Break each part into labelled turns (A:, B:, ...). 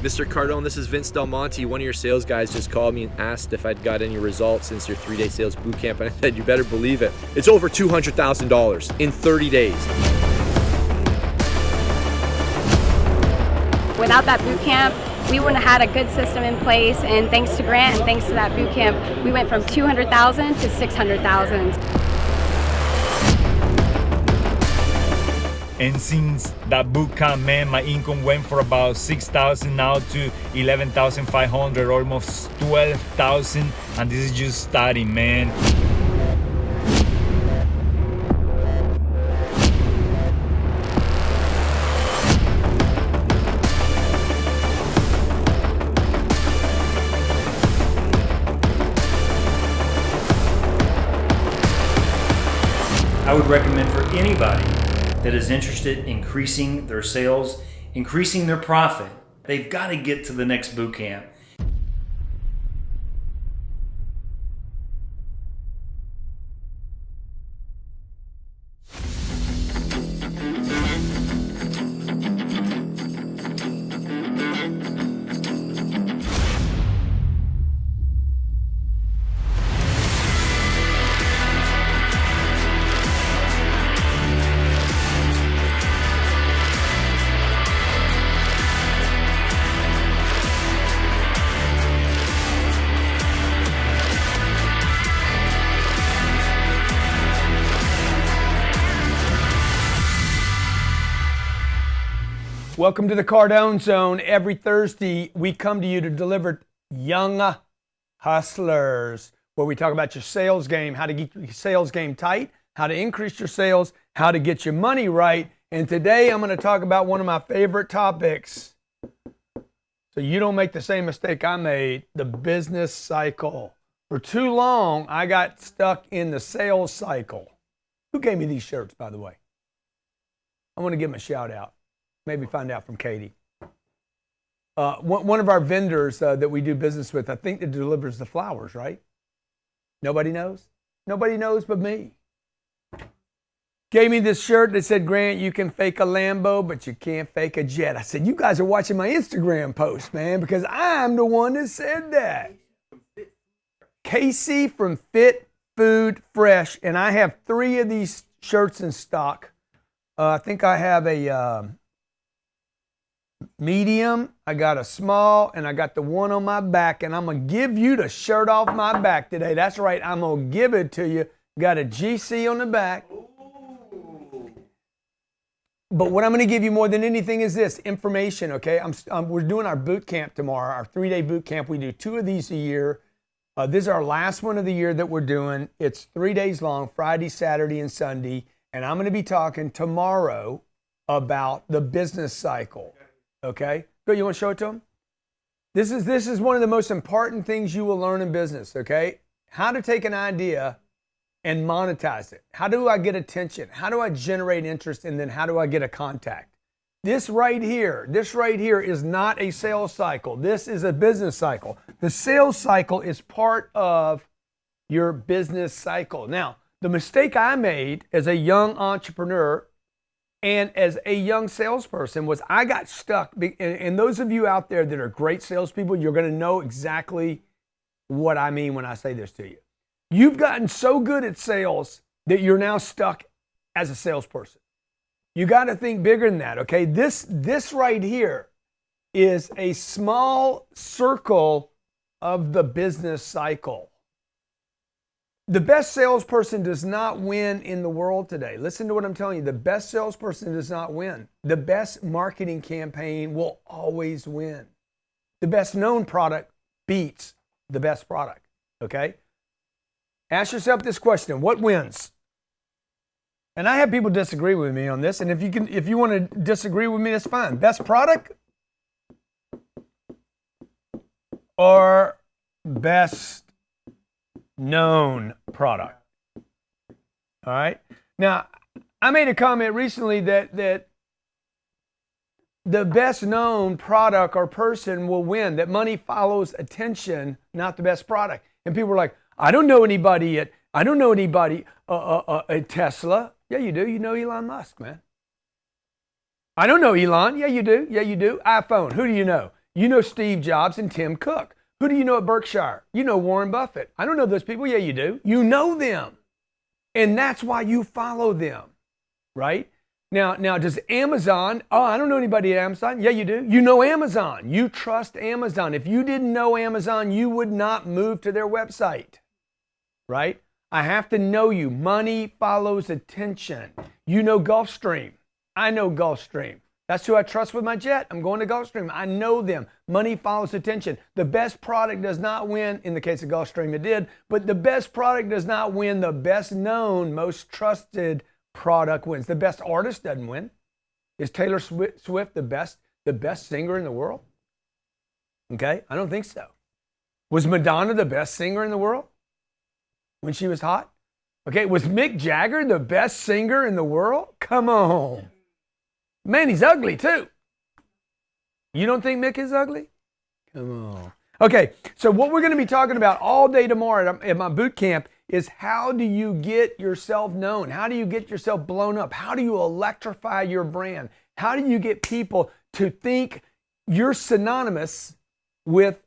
A: Mr. Cardone, this is Vince Del Monte. One of your sales guys just called me and asked if I'd got any results since your 3-day sales boot camp, and I said, you better believe it. It's over $200,000 in 30 days.
B: Without that boot camp, we wouldn't have had a good system in place, and thanks to Grant and thanks to that boot camp, we went from 200,000 to 600,000.
C: And since that boot camp, man, my income went from about 6,000 now to 11,500, almost 12,000, and this is just starting, man.
D: I would recommend for anybody that is interested in increasing their sales, increasing their profit, they've got to get to the next boot camp.
E: Welcome to the Cardone Zone. Every Thursday, we come to you to deliver young hustlers, where we talk about your sales game, how to get your sales game tight, how to increase your sales, how to get your money right. And today, I'm going to talk about one of my favorite topics, so you don't make the same mistake I made, the business cycle. For too long, I got stuck in the sales cycle. Who gave me these shirts, by the way? I want to give them a shout out. Maybe find out from Katie. One of our vendors that we do business with, I think, that delivers the flowers, right? Nobody knows? Nobody knows but me. Gave me this shirt that said, Grant, you can fake a Lambo, but you can't fake a jet. I said, you guys are watching my Instagram post, man, because I'm the one that said that. Casey from Fit Food Fresh, and I have 3 of these shirts in stock. I think I have a medium, I got a small, and I got the one on my back, and I'm going to give you the shirt off my back today. That's right, I'm going to give it to you. Got a GC on the back. But what I'm going to give you more than anything is this, information, okay? We're doing our boot camp tomorrow, our 3-day boot camp. We do 2 of these a year. This is our last one of the year that we're doing. It's 3 days long, Friday, Saturday, and Sunday, and I'm going to be talking tomorrow about the business cycle. Okay, good. You want to show it to them? This is one of the most important things you will learn in business. Okay, how to take an idea and monetize it. How do I get attention? How do I generate interest? And then how do I get a contact? This right here is not a sales cycle. This is a business cycle. The sales cycle is part of your business cycle. Now, the mistake I made as a young entrepreneur and as a young salesperson was I got stuck. And those of you out there that are great salespeople, you're going to know exactly what I mean when I say this to you. You've gotten so good at sales that you're now stuck as a salesperson. You got to think bigger than that, okay? This right here is a small circle of the business cycle. The best salesperson does not win in the world today. Listen to what I'm telling you. The best salesperson does not win. The best marketing campaign will always win. The best known product beats the best product, okay? Ask yourself this question, what wins? And I have people disagree with me on this, and if you want to disagree with me, that's fine. Best product or best known product? All right. Now, I made a comment recently that the best known product or person will win, that money follows attention, not the best product. And people are like, I don't know anybody at Tesla. Yeah, you do. You know Elon Musk, man. I don't know Elon. Yeah, you do. Yeah, you do. iPhone. Who do you know? You know Steve Jobs and Tim Cook. Who do you know at Berkshire? You know Warren Buffett. I don't know those people. Yeah, you do. You know them. And that's why you follow them, right? Now, does Amazon, oh, I don't know anybody at Amazon. Yeah, you do. You know Amazon. You trust Amazon. If you didn't know Amazon, you would not move to their website, right? I have to know you. Money follows attention. You know Gulfstream. I know Gulfstream. That's who I trust with my jet. I'm going to Gulfstream. I know them. Money follows attention. The best product does not win. In the case of Gulfstream, it did. But the best product does not win. The best known, most trusted product wins. The best artist doesn't win. Is Taylor Swift the best singer in the world? Okay, I don't think so. Was Madonna the best singer in the world when she was hot? Okay, was Mick Jagger the best singer in the world? Come on. Man, he's ugly too. You don't think Mick is ugly? Come on. Okay, so what we're going to be talking about all day tomorrow at my boot camp is how do you get yourself known? How do you get yourself blown up? How do you electrify your brand? How do you get people to think you're synonymous with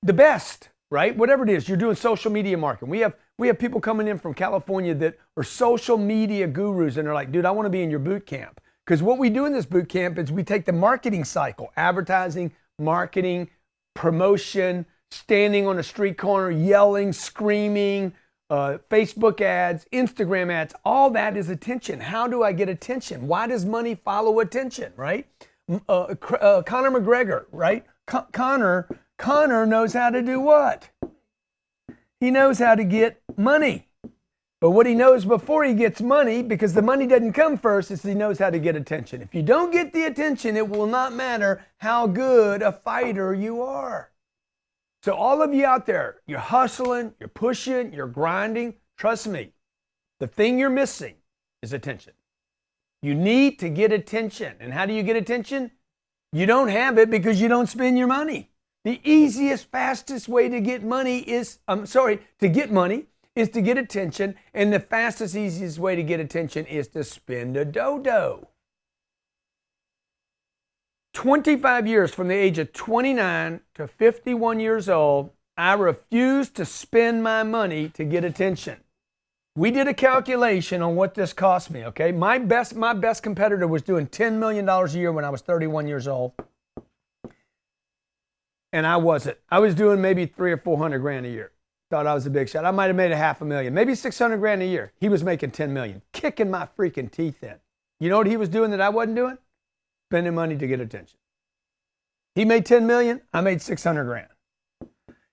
E: the best, right? Whatever it is, you're doing social media marketing. We have people coming in from California that are social media gurus, and they're like, dude, I want to be in your boot camp. Because what we do in this boot camp is we take the marketing cycle, advertising, marketing, promotion, standing on a street corner, yelling, screaming, Facebook ads, Instagram ads, all that is attention. How do I get attention? Why does money follow attention, right? Conor McGregor, right? Conor knows how to do what? He knows how to get money. But what he knows before he gets money, because the money doesn't come first, is he knows how to get attention. If you don't get the attention, it will not matter how good a fighter you are. So all of you out there, you're hustling, you're pushing, you're grinding. Trust me, the thing you're missing is attention. You need to get attention. And how do you get attention? You don't have it because you don't spend your money. The easiest, fastest way to get money is, is to get attention, and the fastest, easiest way to get attention is to spend a dodo. 25 years from the age of 29 to 51 years old, I refused to spend my money to get attention. We did a calculation on what this cost me, okay? My best competitor was doing $10 million a year when I was 31 years old. And I wasn't. I was doing maybe $300 or $400 grand a year. Thought I was a big shot. I might have made $500,000, maybe $600 grand a year. He was making $10 million, kicking my freaking teeth in. You know what he was doing that I wasn't doing? Spending money to get attention. He made $10 million, I made $600 grand.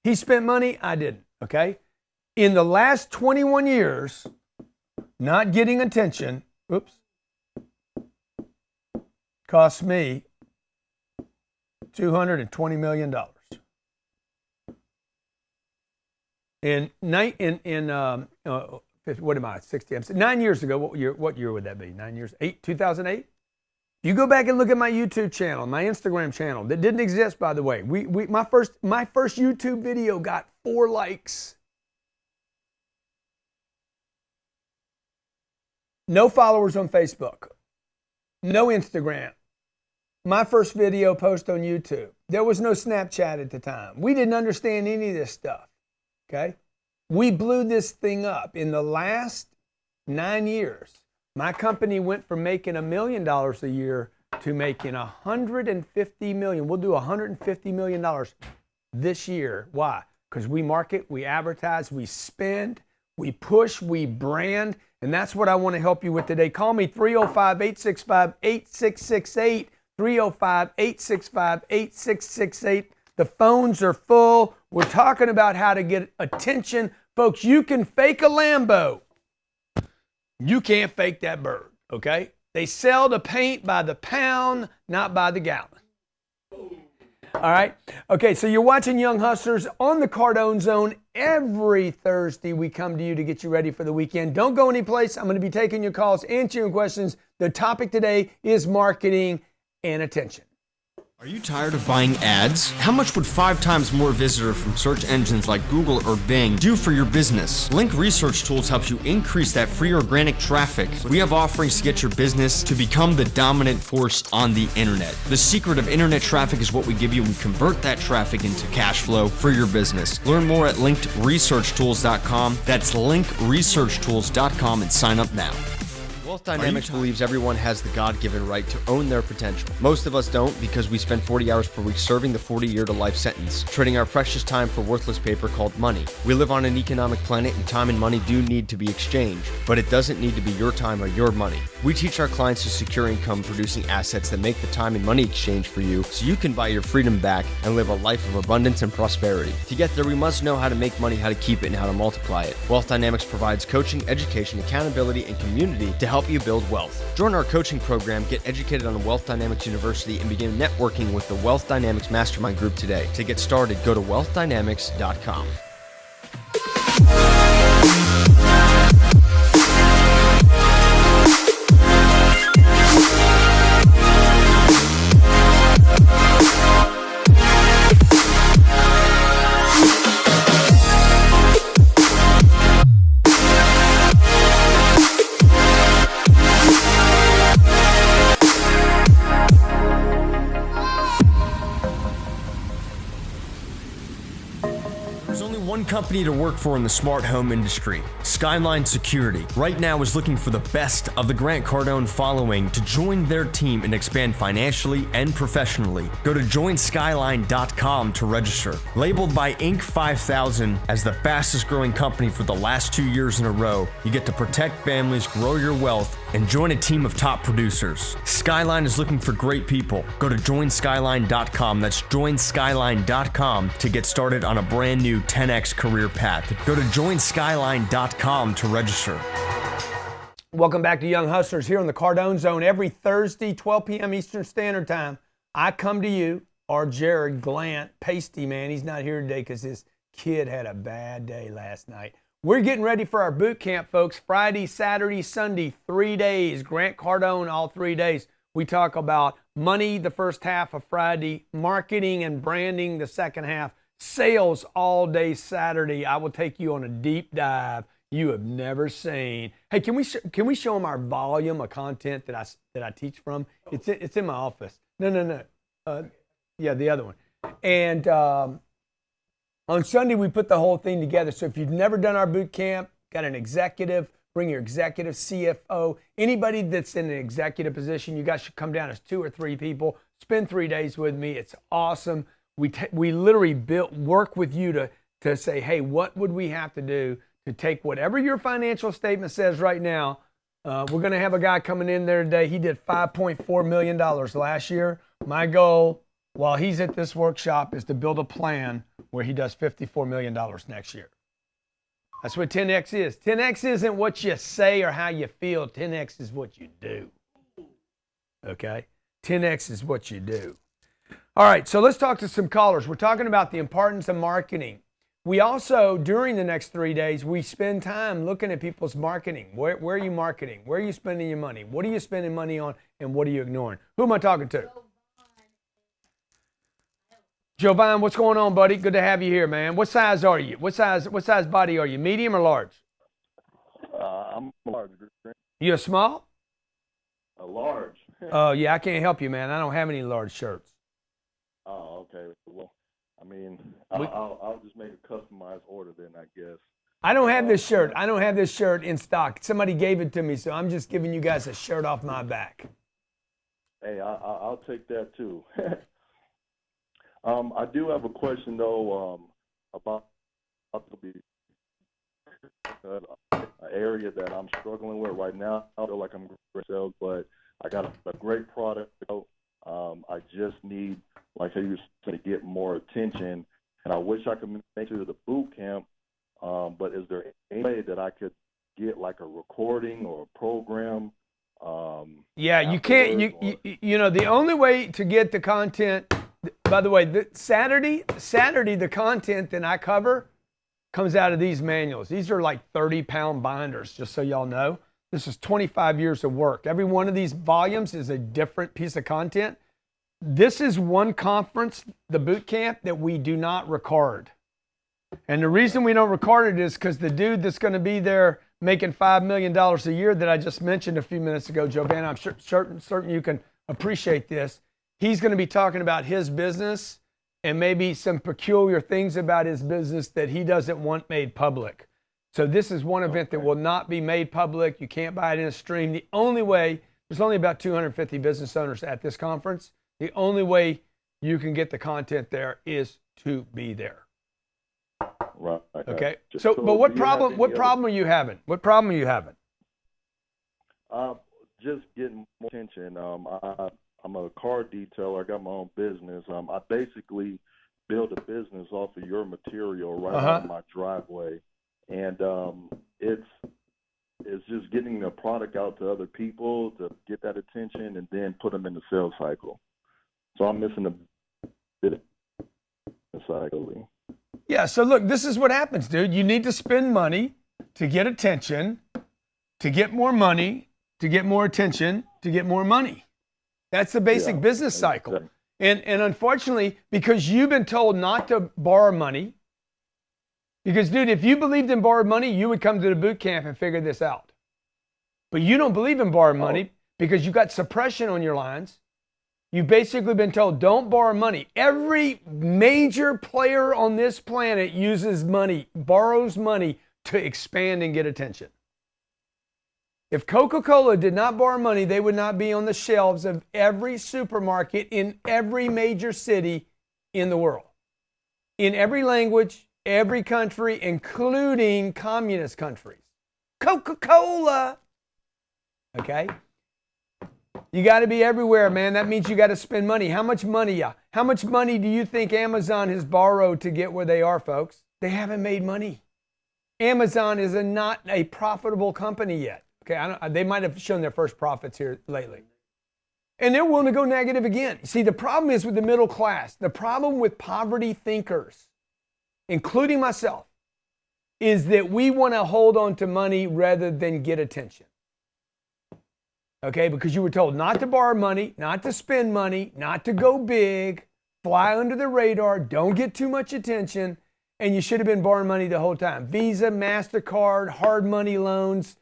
E: He spent money, I didn't, okay? In the last 21 years, not getting attention, cost me $220 million. What am I, 60? I'm 9 years ago, what year would that be? 9 years? 2008? You go back and look at my YouTube channel, my Instagram channel, that didn't exist, by the way. My first YouTube video got 4 likes. No followers on Facebook. No Instagram. My first video post on YouTube. There was no Snapchat at the time. We didn't understand any of this stuff. Okay? We blew this thing up. In the last 9 years, my company went from making $1 million a year to making $150 million. We'll do $150 million this year. Why? Because we market, we advertise, we spend, we push, we brand, and that's what I want to help you with today. Call me 305-865-8668, 305-865-8668. The phones are full. We're talking about how to get attention. Folks, you can fake a Lambo. You can't fake that bird, okay? They sell the paint by the pound, not by the gallon. All right? Okay, so you're watching Young Hustlers on the Cardone Zone. Every Thursday, we come to you to get you ready for the weekend. Don't go anyplace. I'm going to be taking your calls, answering your questions. The topic today is marketing and attention.
F: Are you tired of buying ads? How much would 5 times more visitors from search engines like Google or Bing do for your business? Link Research Tools helps you increase that free organic traffic. We have offerings to get your business to become the dominant force on the internet. The secret of internet traffic is what we give you, and we convert that traffic into cash flow for your business. Learn more at linkedresearchtools.com. That's linkresearchtools.com and sign up now. Wealth Dynamics believes everyone has the God-given right to own their potential. Most of us don't, because we spend 40 hours per week serving the 40-year-to-life sentence, trading our precious time for worthless paper called money. We live on an economic planet, and time and money do need to be exchanged, but it doesn't need to be your time or your money. We teach our clients to secure income-producing assets that make the time and money exchange for you, so you can buy your freedom back and live a life of abundance and prosperity. To get there, we must know how to make money, how to keep it, and how to multiply it. Wealth Dynamics provides coaching, education, accountability, and community to help you build wealth. Join our coaching program, get educated on Wealth Dynamics University, and begin networking with the Wealth Dynamics Mastermind Group today. To get started, go to wealthdynamics.com. There's only one company to work for in the smart home industry, Skyline Security. Right now is looking for the best of the Grant Cardone following to join their team and expand financially and professionally. Go to joinskyline.com to register. Labeled by Inc. 5000 as the fastest growing company for the last 2 years in a row, you get to protect families, grow your wealth, and join a team of top producers. Skyline is looking for great people. Go to joinskyline.com. That's joinskyline.com to get started on a brand new 10x career path. Go to joinskyline.com to register.
E: Welcome back to Young Hustlers here on the Cardone Zone. Every Thursday, 12 p.m. Eastern Standard Time, I come to you, or Jared Glant, Pasty Man. He's not here today because his kid had a bad day last night. We're getting ready for our boot camp, folks. Friday, Saturday, Sunday, 3 days. Grant Cardone, all 3 days. We talk about money the first half of Friday, marketing and branding the second half, sales all day Saturday. I will take you on a deep dive you have never seen. Hey, can we show them our volume of content that I teach from? It's in my office. No. Yeah, the other one. And on Sunday, we put the whole thing together. So if you've never done our boot camp, got an executive, bring your executive, CFO, anybody that's in an executive position, you guys should come down as 2 or 3 people, spend 3 days with me. It's awesome. We literally work with you to say, hey, what would we have to do to take whatever your financial statement says right now. We're going to have a guy coming in there today. He did $5.4 million last year. My goal, while he's at this workshop, is to build a plan where he does $54 million next year. That's what 10X is. 10X isn't what you say or how you feel. 10X is what you do. Okay? 10X is what you do. All right, so let's talk to some callers. We're talking about the importance of marketing. We also, during the next 3 days, we spend time looking at people's marketing. Where are you marketing? Where are you spending your money? What are you spending money on, and what are you ignoring? Who am I talking to? Jovan, what's going on, buddy? Good to have you here, man. What size are you? What size body are you? Medium or large?
G: I'm large.
E: You a small?
G: A large.
E: Oh, yeah, I can't help you, man. I don't have any large shirts.
G: Oh, okay. Well, I mean, I'll just make a customized order then, I guess.
E: I don't have this shirt. I don't have this shirt in stock. Somebody gave it to me, so I'm just giving you guys a shirt off my back.
G: Hey, I'll take that too. I do have a question though about the area that I'm struggling with right now. I feel like I'm great sales, but I got a great product. I just need, like how you said, to get more attention, and I wish I could make it to the boot camp. But is there any way that I could get like a recording or a program?
E: Yeah, you can't. You know, the only way to get the content. By the way, Saturday, the content that I cover comes out of these manuals. These are like 30-pound binders, just so y'all know. This is 25 years of work. Every one of these volumes is a different piece of content. this is one conference, the boot camp, that we do not record. And the reason we don't record it is because the dude that's going to be there making $5 million a year that I just mentioned a few minutes ago, Jovan, I'm certain you can appreciate this. He's going to be talking about his business and maybe some peculiar things about his business that he doesn't want made public. So this is one event that will not be made public. You can't buy it in a stream. The only way, there's only about 250 business owners at this conference. The only way you can get the content there is to be there.
G: Right.
E: Okay. So but what problem are you having? What problem are you having?
G: Just getting more attention. I'm a car detailer. I got my own business. I basically build a business off of your material right out of my driveway, and it's just getting the product out to other people to get that attention and then put them in the sales cycle. So I'm missing a bit of the cycle.
E: Yeah, so look, this is what happens, dude. You need to spend money to get attention, to get more money, to get more attention, to get more money. That's the basic business cycle. And unfortunately, because you've been told not to borrow money, because, dude, if you believed in borrowed money, you would come to the boot camp and figure this out. But you don't believe in borrowed money because you got suppression on your lines. You've basically been told, don't borrow money. Every major player on this planet uses money, borrows money to expand and get attention. If Coca-Cola did not borrow money, they would not be on the shelves of every supermarket in every major city in the world. In every language, every country, including communist countries. Coca-Cola. Okay? You got to be everywhere, man. That means you got to spend money. How much money? How much money do you think Amazon has borrowed to get where they are, folks? They haven't made money. Amazon is not a profitable company yet. Okay, they might have shown their first profits here lately. And they're willing to go negative again. See, the problem is with the middle class. The problem with poverty thinkers, including myself, is that we want to hold on to money rather than get attention. Okay, because you were told not to borrow money, not to spend money, not to go big, fly under the radar, don't get too much attention, and you should have been borrowing money the whole time. Visa, MasterCard, hard money loans,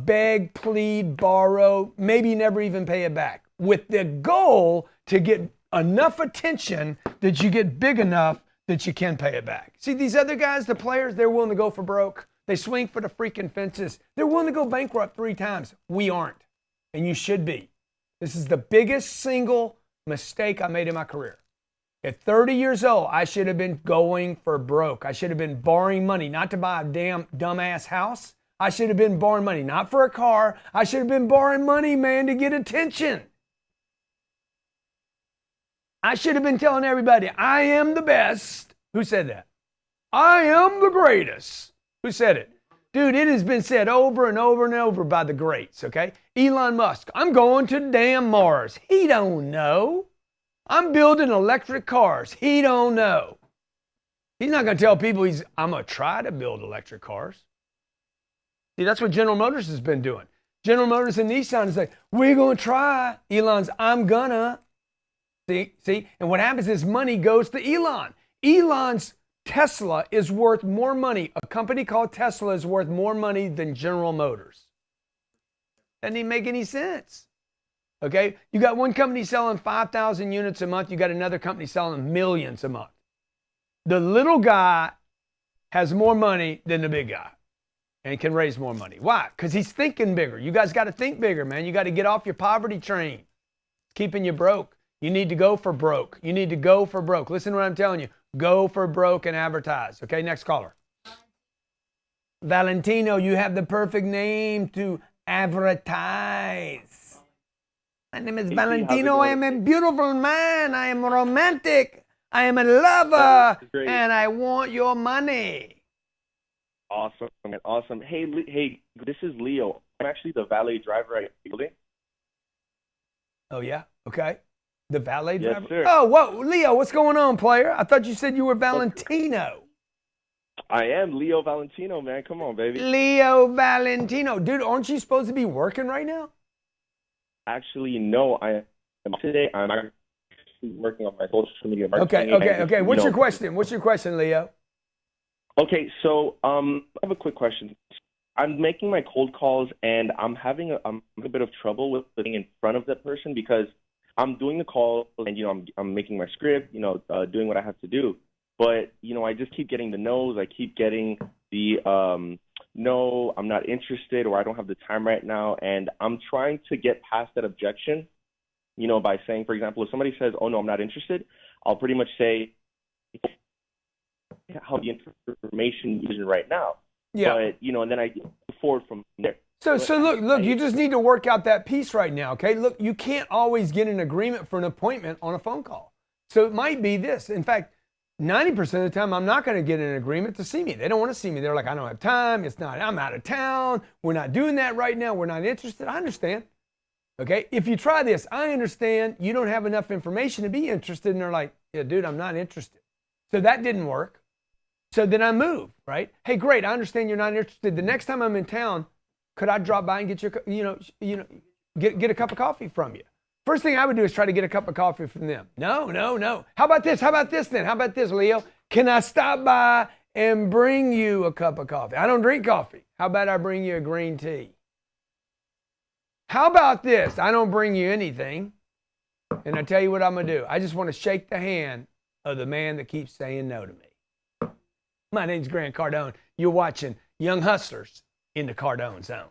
E: beg, plead, borrow, maybe never even pay it back, with the goal to get enough attention that you get big enough that you can pay it back. See, these other guys, the players, they're willing to go for broke. They swing for the freaking fences. They're willing to go bankrupt 3 times. We aren't. And you should be. This is the biggest single mistake I made in my career. At 30 years old, I should have been going for broke. I should have been borrowing money, not to buy a damn dumbass house. I should have been borrowing money, not for a car. I should have been borrowing money, man, to get attention. I should have been telling everybody, I am the best. Who said that? I am the greatest. Who said it? Dude, it has been said over and over and over by the greats, okay? Elon Musk, I'm going to damn Mars. He don't know. I'm building electric cars. He don't know. He's not going to tell people I'm going to try to build electric cars. See, that's what General Motors has been doing. General Motors and Nissan is like, we're going to try. Elon's, I'm gonna. See? And what happens is money goes to Elon. Elon's Tesla is worth more money. A company called Tesla is worth more money than General Motors. Doesn't even make any sense. Okay? You got one company selling 5,000 units a month. You got another company selling millions a month. The little guy has more money than the big guy and can raise more money. Why? Because he's thinking bigger. You guys got to think bigger, man. You got to get off your poverty train. It's keeping you broke. You need to go for broke. You need to go for broke. Listen to what I'm telling you. Go for broke and advertise. Okay, next caller. Valentino, you have the perfect name to advertise. My name is Valentino. I am a beautiful man. I am romantic. I am a lover. And I want your money.
H: Awesome. Awesome. Hey, this is Leo. I'm actually the valet driver at the building.
E: Oh, yeah? Okay. The valet
H: Yes,
E: driver?
H: sir.
E: Oh, whoa, Leo, what's going on, player? I thought you said you were Valentino.
H: I am Leo Valentino, man. Come on, baby.
E: Leo Valentino. Dude, aren't you supposed to be working right now?
H: Actually, no. I am today. I'm actually working on my social media marketing.
E: Okay. What's your question? What's your question, Leo?
H: Okay, so I have a quick question. I'm making my cold calls, and I'm having a bit of trouble with sitting in front of that person because I'm doing the call, and I'm making my script, doing what I have to do. But I just keep getting the no's. I keep getting the no, I'm not interested, or I don't have the time right now, and I'm trying to get past that objection. By saying, for example, if somebody says, "Oh no, I'm not interested," I'll pretty much say, "How the information using right now."
E: Yeah.
H: But and then I go forward from there.
E: So look, you just need to work out that piece right now, okay? Look, you can't always get an agreement for an appointment on a phone call. So it might be this. In fact, 90% of the time, I'm not going to get an agreement to see me. They don't want to see me. They're like, I don't have time. I'm out of town. We're not doing that right now. We're not interested. I understand. Okay? If you try this, I understand you don't have enough information to be interested. And they're like, yeah, dude, I'm not interested. So that didn't work. So then I move, right? Hey, great. I understand you're not interested. The next time I'm in town, could I drop by and get get a cup of coffee from you? First thing I would do is try to get a cup of coffee from them. No. How about this? How about this then? How about this, Leo? Can I stop by and bring you a cup of coffee? I don't drink coffee. How about I bring you a green tea? How about this? I don't bring you anything. And I tell you what I'm going to do. I just want to shake the hand of the man that keeps saying no to me. My name's Grant Cardone. You're watching Young Hustlers in the Cardone Zone.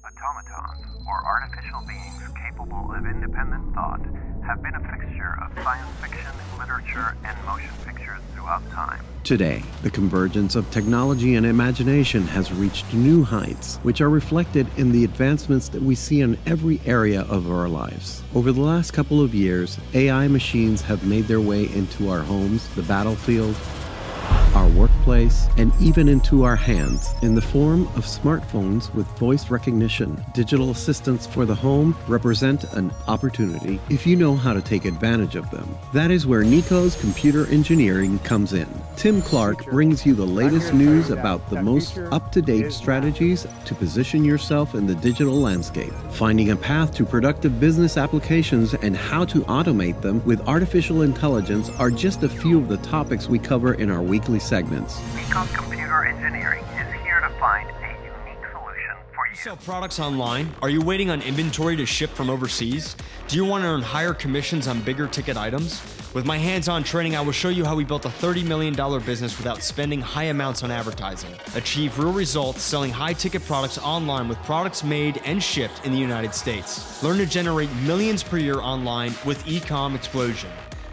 I: Automatons, or artificial beings capable of independent thought, have been a fixture of science fiction, literature, and motion pictures throughout time.
J: Today, the convergence of technology and imagination has reached new heights, which are reflected in the advancements that we see in every area of our lives. Over the last couple of years, AI machines have made their way into our homes, the battlefield, our workplace, and even into our hands in the form of smartphones with voice recognition. Digital assistants for the home represent an opportunity if you know how to take advantage of them. That is where Nico's Computer Engineering comes in. Tim Clark brings you the latest news about the most up-to-date strategies to position yourself in the digital landscape, finding a path to productive business applications and how to automate them with artificial intelligence are just a few of the topics we cover in our weekly segments.
I: Nico's Computer Engineering is here to find a unique solution for you.
F: Sell products online? Are you waiting on inventory to ship from overseas? Do you want to earn higher commissions on bigger ticket items? With my hands-on training, I will show you how we built a $30 million business without spending high amounts on advertising. Achieve real results selling high-ticket products online with products made and shipped in the United States. Learn to generate millions per year online with Ecom Explosion.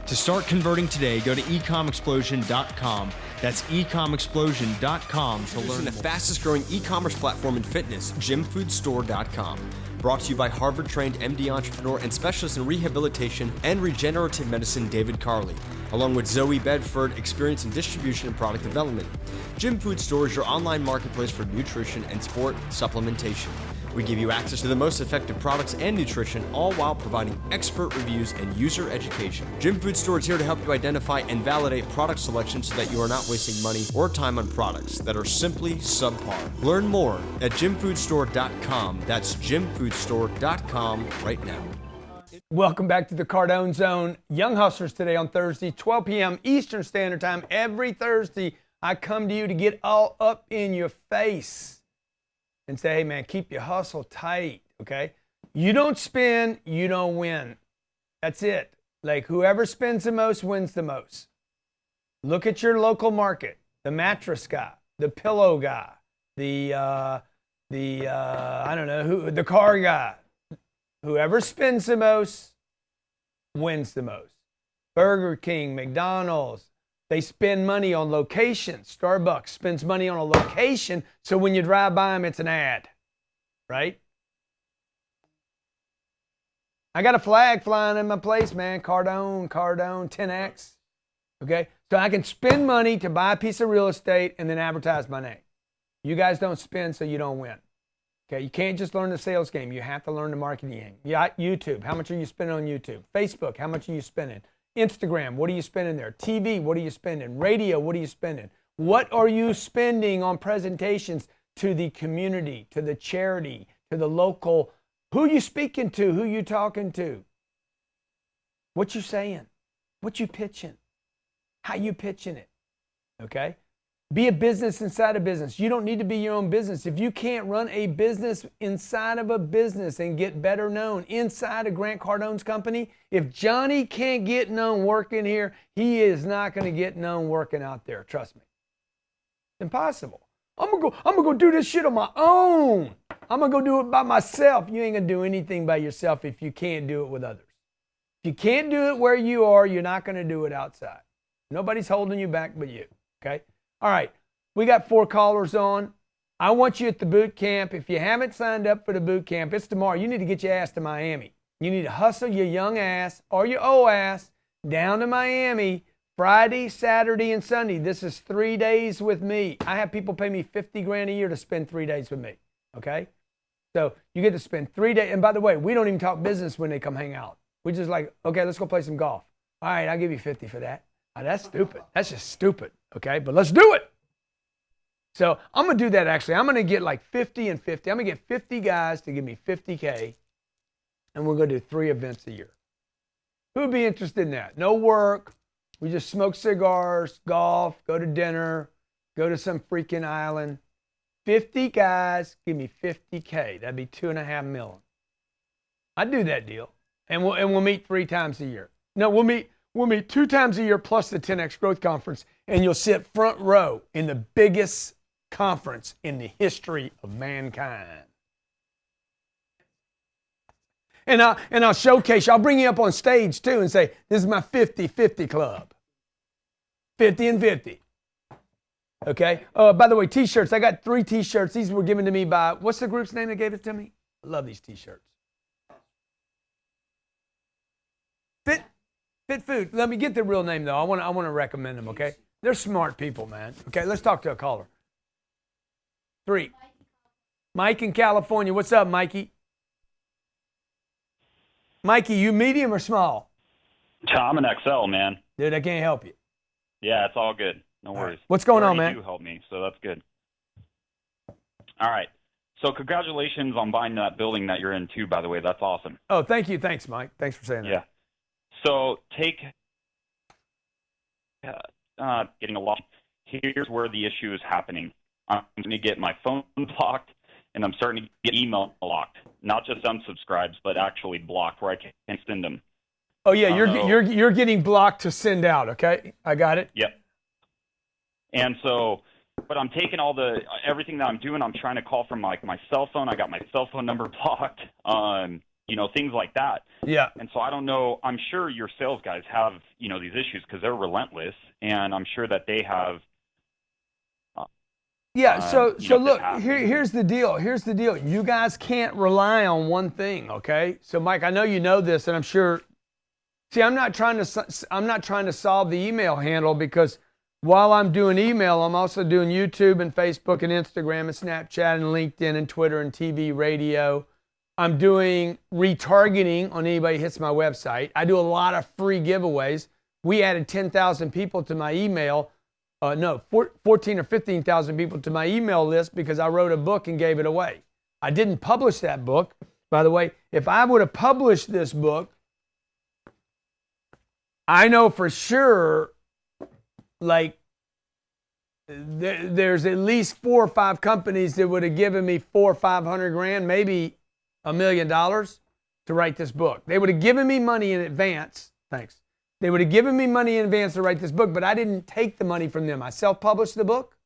F: To start converting today, go to ecomexplosion.com. That's ecomexplosion.com to learn the fastest growing e-commerce platform in fitness, gymfoodstore.com. Brought to you by Harvard-trained MD entrepreneur and specialist in rehabilitation and regenerative medicine, David Carley, along with Zoe Bedford, experience in distribution and product development. Gym Food Store is your online marketplace for nutrition and sport supplementation. We give you access to the most effective products and nutrition, all while providing expert reviews and user education. Gym Food Store is here to help you identify and validate product selection so that you are not wasting money or time on products that are simply subpar. Learn more at gymfoodstore.com. That's gymfoodstore.com right now.
E: Welcome back to the Cardone Zone. Young Hustlers today on Thursday, 12 p.m. Eastern Standard Time. Every Thursday, I come to you to get all up in your face and say, hey man, keep your hustle tight, okay? You don't spend, you don't win. That's it. Like whoever spends the most wins the most. Look at your local market, the mattress guy, the pillow guy, the car guy. Whoever spends the most wins the most. Burger King, McDonald's, they spend money on locations. Starbucks spends money on a location, so when you drive by them, it's an ad, right? I got a flag flying in my place, man. Cardone, 10X, okay? So I can spend money to buy a piece of real estate and then advertise my name. You guys don't spend, so you don't win. Okay, you can't just learn the sales game. You have to learn the marketing game. Yeah, YouTube, how much are you spending on YouTube? Facebook, how much are you spending? Instagram, what are you spending there? TV, what are you spending? Radio, what are you spending? What are you spending on presentations to the community, to the charity, to the local? Who are you speaking to? Who are you talking to? What you saying? What you pitching? How you pitching it? Okay? Be a business inside a business. You don't need to be your own business. If you can't run a business inside of a business and get better known inside of Grant Cardone's company, if Johnny can't get known working here, he is not going to get known working out there. Trust me. It's impossible. I'm gonna go do this shit on my own. I'm gonna go do it by myself. You ain't gonna do anything by yourself if you can't do it with others. If you can't do it where you are, you're not gonna do it outside. Nobody's holding you back but you. Okay? All right, we got 4 callers on. I want you at the boot camp. If you haven't signed up for the boot camp, it's tomorrow. You need to get your ass to Miami. You need to hustle your young ass or your old ass down to Miami Friday, Saturday, and Sunday. This is 3 days with me. I have people pay me 50 grand a year to spend 3 days with me, okay? So you get to spend 3 days. And by the way, we don't even talk business when they come hang out. We just like, okay, let's go play some golf. All right, I'll give you 50 for that. Oh, that's stupid. That's just stupid, okay? But let's do it. So I'm going to do that actually. I'm going to get like 50 and 50. I'm going to get 50 guys to give me 50K, and we're going to do 3 events a year. Who would be interested in that? No work. We just smoke cigars, golf, go to dinner, go to some freaking island. 50 guys, give me 50K. That'd be $2.5 million. I'd do that deal. And we'll meet 3 times a year. No, we'll meet 2 times a year plus the 10X Growth Conference, and you'll sit front row in the biggest conference in the history of mankind. And I'll showcase you. I'll bring you up on stage too and say, this is my 50-50 club. 50 and 50. Okay? By the way, t-shirts. I got 3 t-shirts. These were given to me by, what's the group's name that gave it to me? I love these t-shirts. Fit Food. Let me get the real name though. I want to recommend them, okay? They're smart people, man. Okay, let's talk to a caller. 3. Mike in California. What's up, Mikey? Mikey, you medium or small?
K: I'm an XL, man.
E: Dude, I can't help you.
K: Yeah, it's all good. No worries.
E: What's going on, man?
K: You help me, so that's good. All right. So congratulations on buying that building that you're in, too, by the way. That's awesome.
E: Oh, thank you. Thanks, Mike. Thanks for saying that.
K: Yeah. So getting a lot. Here's where the issue is happening. I'm going to get my phone blocked, and I'm starting to get email blocked. Not just unsubscribes, but actually blocked where I can't send them.
E: Oh yeah, you're getting blocked to send out. Okay, I got it.
K: Yep. And so, but I'm taking everything that I'm doing. I'm trying to call from like my cell phone. I got my cell phone number blocked. Things like that.
E: Yeah.
K: And so I don't know. I'm sure your sales guys have these issues because they're relentless, and I'm sure that they have.
E: Yeah, so look, here's the deal. Here's the deal. You guys can't rely on one thing, okay? So Mike, I know you know this, and I'm sure. See, I'm not trying to solve the email handle, because while I'm doing email, I'm also doing YouTube and Facebook and Instagram and Snapchat and LinkedIn and Twitter and TV, radio. I'm doing retargeting on anybody who hits my website. I do a lot of free giveaways. We added 10,000 people to my email. 14 or 15,000 people to my email list because I wrote a book and gave it away. I didn't publish that book. By the way, if I would have published this book, I know for sure, like, there's at least 4 or 5 companies that would have given me $400,000 or $500,000, maybe $1 million to write this book. They would have given me money in advance. Thanks. They would have given me money in advance to write this book, but I didn't take the money from them. I self-published the book.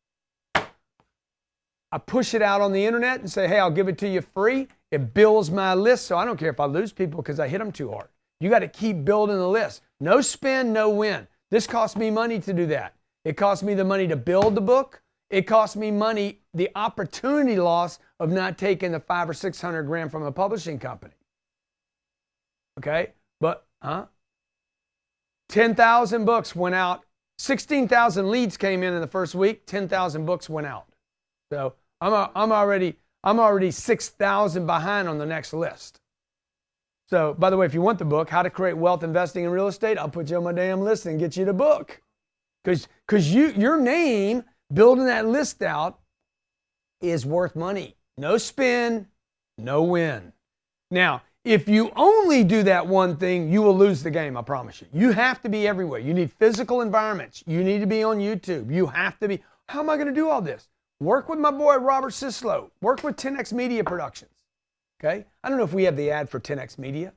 E: I push it out on the internet and say, hey, I'll give it to you free. It builds my list, so I don't care if I lose people because I hit them too hard. You got to keep building the list. No spend, no win. This cost me money to do that. It cost me the money to build the book. It cost me money, the opportunity loss of not taking the $500,000 or $600,000 from a publishing company. Okay, but 10,000 books went out. 16,000 leads came in the first week. 10,000 books went out. So I'm already 6,000 behind on the next list. So, by the way, if you want the book, How to Create Wealth Investing in Real Estate, I'll put you on my damn list and get you the book. Because your name, building that list out, is worth money. No spin, no win. Now, If you only do that one thing, you will lose the game, I promise you. You have to be everywhere. You need physical environments. You need to be on YouTube. You have to be. How am I going to do all this? Work with my boy Robert Sislow. Work with 10X Media Productions. Okay? I don't know if we have the ad for 10X Media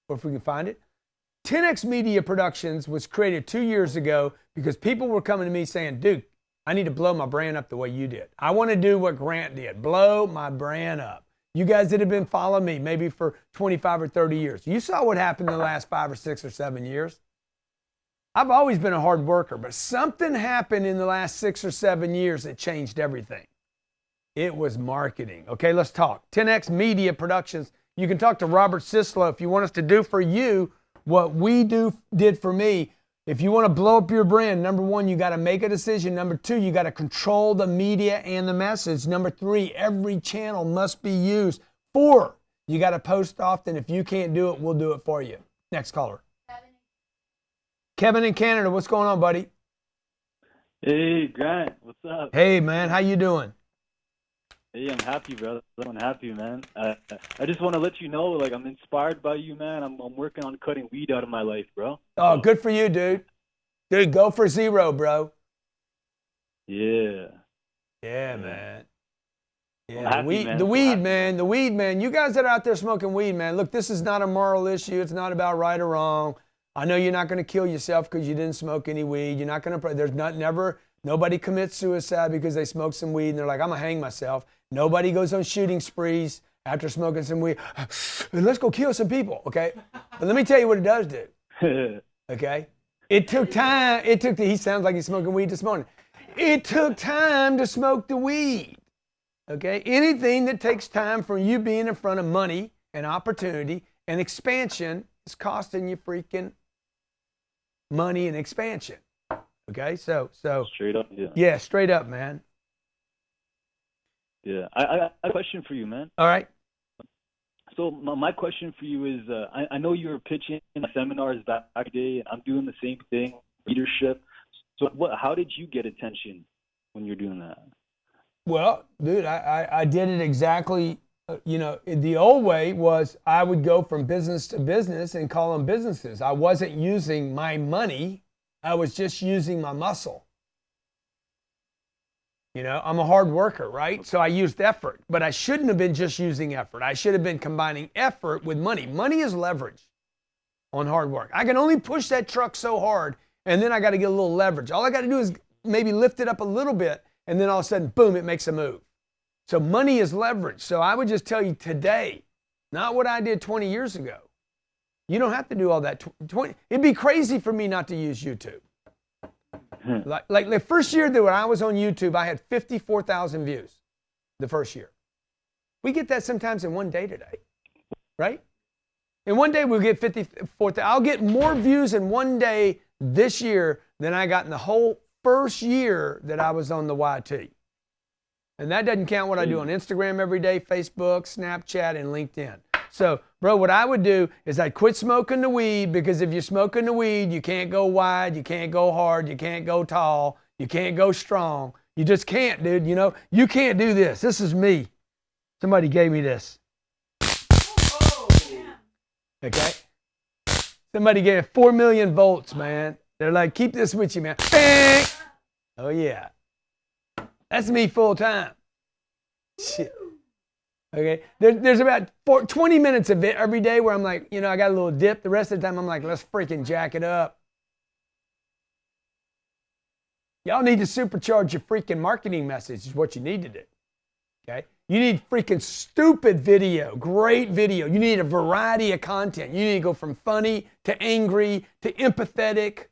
E: or if we can find it. 10X Media Productions was created 2 years ago because people were coming to me saying, dude, I need to blow my brand up the way you did. I want to do what Grant did, blow my brand up. You guys that have been following me maybe for 25 or 30 years, you saw what happened in the last 5 or 6 or 7 years. I've always been a hard worker, but something happened in the last 6 or 7 years that changed everything. It was marketing. Okay, let's talk. 10X Media Productions. You can talk to Robert Sislow if you want us to do for you what we did for me. If you want to blow up your brand, number one, you got to make a decision. Number two, you got to control the media and the message. Number three, every channel must be used. 4, you got to post often. If you can't do it, we'll do it for you. Next caller. Kevin in Canada, what's going on, buddy?
L: Hey, Grant, what's up?
E: Hey, man, how you doing?
L: Hey, I'm happy, brother. I'm happy, man. I just want to let you know, like, I'm inspired by you, man. I'm working on cutting weed out of my life, bro.
E: Oh, good for you, dude. Dude, go for 0, bro.
L: Yeah.
E: Yeah, man.
L: I'm
E: Yeah,
L: happy, man.
E: the weed, man. The weed, man. You guys that are out there smoking weed, man, look, this is not a moral issue. It's not about right or wrong. I know you're not going to kill yourself because you didn't smoke any weed. You're not going to, nobody commits suicide because they smoke some weed and they're like, I'm going to hang myself. Nobody goes on shooting sprees after smoking some weed. Let's go kill some people, okay? But let me tell you what it does do, okay? It took time. He sounds like he's smoking weed this morning. It took time to smoke the weed, okay? Anything that takes time from you being in front of money and opportunity and expansion is costing you freaking money and expansion, okay? So
L: straight up, yeah.
E: Yeah, straight up, man.
L: Yeah, I got a question for you, man.
E: All right.
L: So my question for you is, I know you were pitching seminars back in the day, and I'm doing the same thing, leadership. So how did you get attention when you're doing that?
E: Well, dude, I did it exactly, the old way was I would go from business to business and call them businesses. I wasn't using my money. I was just using my muscle. I'm a hard worker, right? So I used effort, but I shouldn't have been just using effort. I should have been combining effort with money. Money is leverage on hard work. I can only push that truck so hard, and then I got to get a little leverage. All I got to do is maybe lift it up a little bit, and then all of a sudden, boom, it makes a move. So money is leverage. So I would just tell you today, not what I did 20 years ago. You don't have to do all that. It'd be crazy for me not to use YouTube. Like the first year that when I was on YouTube, I had 54,000 views the first year. We get that sometimes in one day today, right? In one day we'll get 54,000. I'll get more views in one day this year than I got in the whole first year that I was on the YT. And that doesn't count what I do on Instagram every day, Facebook, Snapchat, and LinkedIn. So, bro, what I would do is I'd quit smoking the weed, because if you're smoking the weed, you can't go wide, you can't go hard, you can't go tall, you can't go strong. You just can't, dude. You can't do this. This is me. Somebody gave me this. Okay? Somebody gave 4 million volts, man. They're like, keep this with you, man. Bang! Oh, yeah. That's me full time. Shit. Okay, there's about 20 minutes of it every day where I'm like, I got a little dip. The rest of the time I'm like, let's freaking jack it up. Y'all need to supercharge your freaking marketing message is what you need to do. Okay, you need freaking stupid video, great video. You need a variety of content. You need to go from funny to angry to empathetic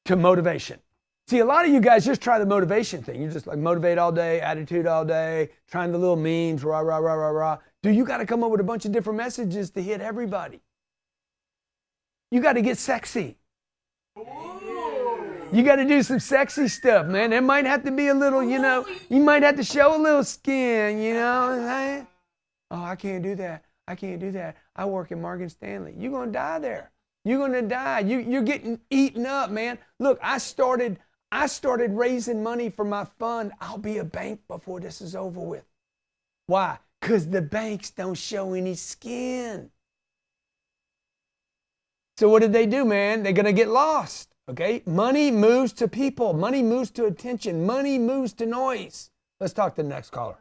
E: to motivation. See, a lot of you guys just try the motivation thing. You just like motivate all day, attitude all day, trying the little memes, rah, rah, rah, rah, rah. Dude, you got to come up with a bunch of different messages to hit everybody. You got to get sexy. You got to do some sexy stuff, man. There might have to be a little, you might have to show a little skin, you know what I'm saying? Oh, I can't do that. I can't do that. I work at Morgan Stanley. You're going to die there. You're going to die. You're getting eaten up, man. Look, I started raising money for my fund. I'll be a bank before this is over with. Why? Because the banks don't show any skin. So what did they do, man? They're going to get lost, okay? Money moves to people. Money moves to attention. Money moves to noise. Let's talk to the next caller.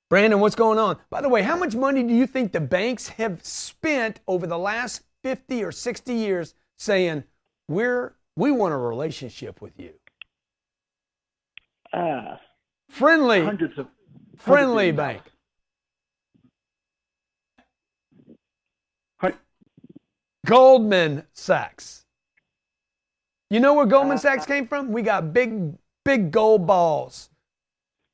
E: Brandon, what's going on? By the way, how much money do you think the banks have spent over the last 50 or 60 years saying, we want a relationship with you? Friendly bank. Goldman Sachs. You know where Goldman Sachs came from? We got big gold balls.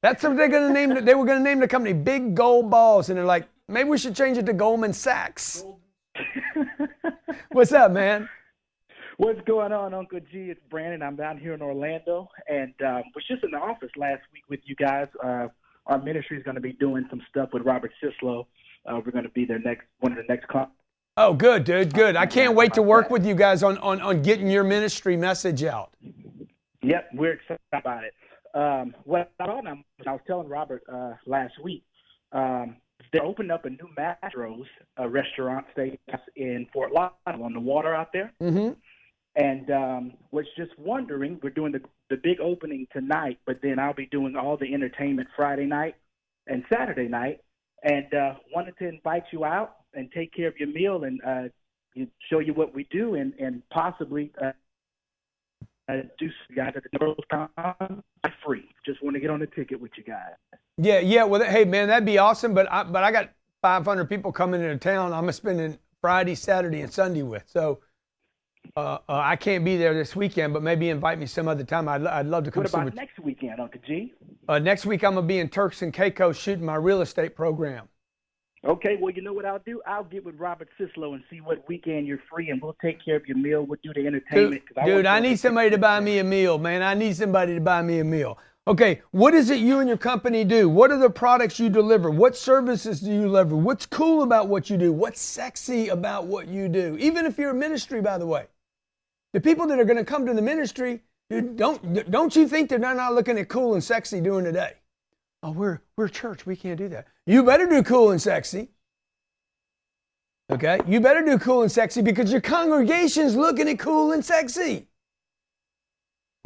E: That's what they're going to name it. They were going to name the company Big Gold Balls. And they're like, maybe we should change it to Goldman Sachs. What's up, man?
M: What's going on, Uncle G? It's Brandon. I'm down here in Orlando, and was just in the office last week with you guys. Our ministry is going to be doing some stuff with Robert Sislow. We're going to be their one of the next clients.
E: Oh, good, dude, good. I can't wait to work with you guys on getting your ministry message out.
M: Yep, we're excited about it. What I was telling Robert last week, they're opening up a new Mastro's restaurant steakhouse in Fort Lauderdale on the water out there.
E: Mm-hmm.
M: And was just wondering, we're doing the big opening tonight, but then I'll be doing all the entertainment Friday night and Saturday night, and wanted to invite you out and take care of your meal and show you what we do and possibly do you guys at the Cardone free. Just want to get on the ticket with you guys.
E: Yeah. Well, hey, man, that'd be awesome. But I got 500 people coming into town. I'm spending Friday, Saturday, and Sunday with. So I can't be there this weekend, but maybe invite me some other time. I'd love to come.
M: What about next weekend, Uncle G?
E: Next week I'm gonna be in Turks and Caicos shooting my real estate program.
M: Okay, well, you know what I'll do? I'll get with Robert Sislow and see what weekend you're free, and we'll take care of your meal. We'll do the entertainment.
E: Dude, I need somebody to buy me a meal, man. I need somebody to buy me a meal. Okay, what is it you and your company do? What are the products you deliver? What services do you deliver? What's cool about what you do? What's sexy about what you do? Even if you're a ministry, by the way. The people that are going to come to the ministry, dude, don't you think that they're not looking at cool and sexy during the day? Oh, we're church. We can't do that. You better do cool and sexy. Okay? You better do cool and sexy because your congregation's looking at cool and sexy.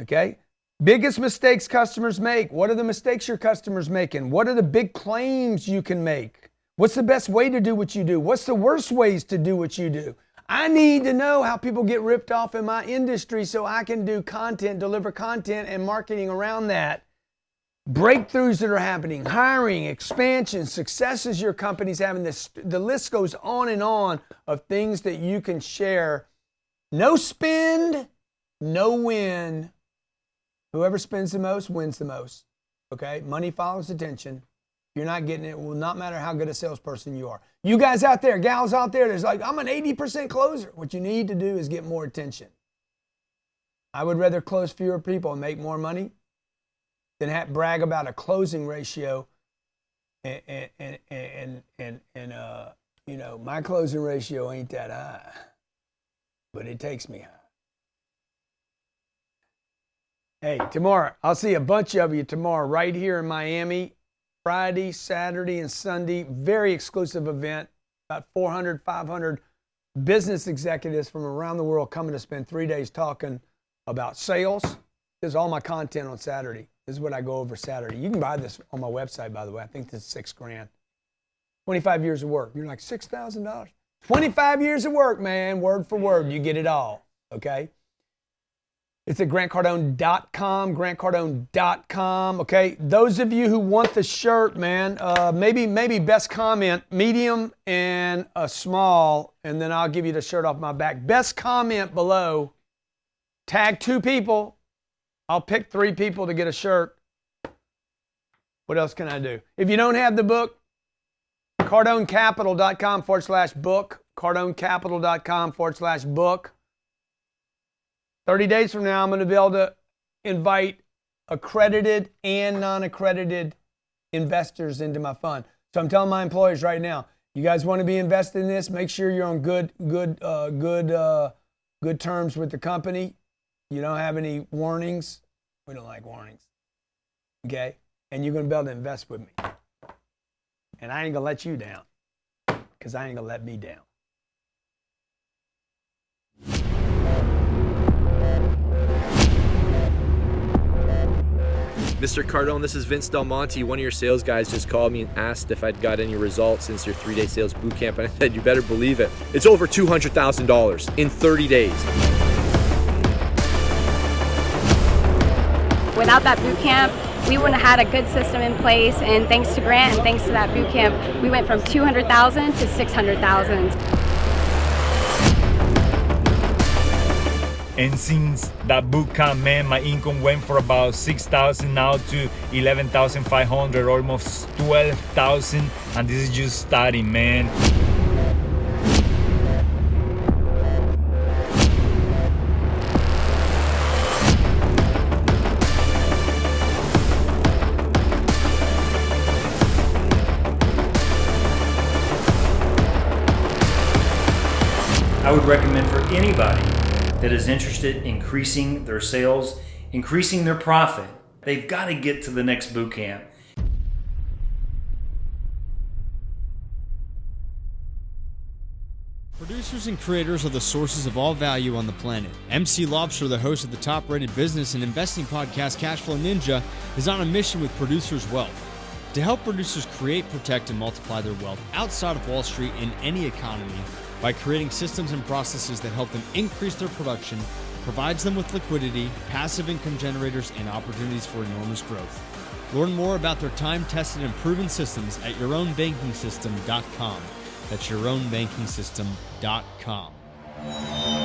E: Okay? Biggest mistakes customers make. What are the mistakes your customers making? What are the big claims you can make? What's the best way to do what you do? What's the worst ways to do what you do? I need to know how people get ripped off in my industry so I can do content, deliver content and marketing around that. Breakthroughs that are happening, hiring, expansion, successes your company's having. The list goes on and on of things that you can share. No spend, no win. Whoever spends the most wins the most. Okay? Money follows attention. If you're not getting it, it will not matter how good a salesperson you are. You guys out there, gals out there, there's like, I'm an 80% closer. What you need to do is get more attention. I would rather close fewer people and make more money than brag about a closing ratio and you know, my closing ratio ain't that high, but it takes me high. Hey, tomorrow, I'll see a bunch of you tomorrow right here in Miami, Friday, Saturday, and Sunday. Very exclusive event. About 400, 500 business executives from around the world coming to spend 3 days talking about sales. This is all my content on Saturday. This is what I go over Saturday. You can buy this on my website, by the way. I think this is $6,000. 25 years of work. You're like, $6,000? 25 years of work, man. Word for word. You get it all. Okay? It's at grantcardone.com, grantcardone.com. Okay? Those of you who want the shirt, man, maybe best comment, medium and a small, and then I'll give you the shirt off my back. Best comment below. Tag 2 people. I'll pick 3 people to get a shirt. What else can I do? If you don't have the book, cardonecapital.com/book, cardonecapital.com/book. 30 days from now, I'm going to be able to invite accredited and non-accredited investors into my fund. So I'm telling my employees right now, you guys want to be invested in this, make sure you're on good terms with the company. You don't have any warnings. We don't like warnings. Okay? And you're going to be able to invest with me. And I ain't going to let you down because I ain't going to let me down.
A: Mr. Cardone, this is Vince Del Monte. One of your sales guys just called me and asked if I'd got any results since your 3-day sales boot camp, and I said, you better believe it. It's over $200,000 in 30 days.
B: Without that boot camp, we wouldn't have had a good system in place, and thanks to Grant and thanks to that boot camp, we went from 200,000 to 600,000.
C: And since that boot camp, man, my income went from about 6,000 now to 11,500, almost 12,000, and this is just starting, man.
D: I would recommend for anybody that is interested in increasing their sales, increasing their profit, they've got to get to the next boot camp.
F: Producers and creators are the sources of all value on the planet. MC Lobster, the host of the top-rated business and investing podcast Cashflow Ninja, is on a mission with Producers Wealth to help producers create, protect, and multiply their wealth outside of Wall Street in any economy by creating systems and processes that help them increase their production, provides them with liquidity, passive income generators, and opportunities for enormous growth. Learn more about their time-tested and proven systems at yourownbankingsystem.com. That's yourownbankingsystem.com.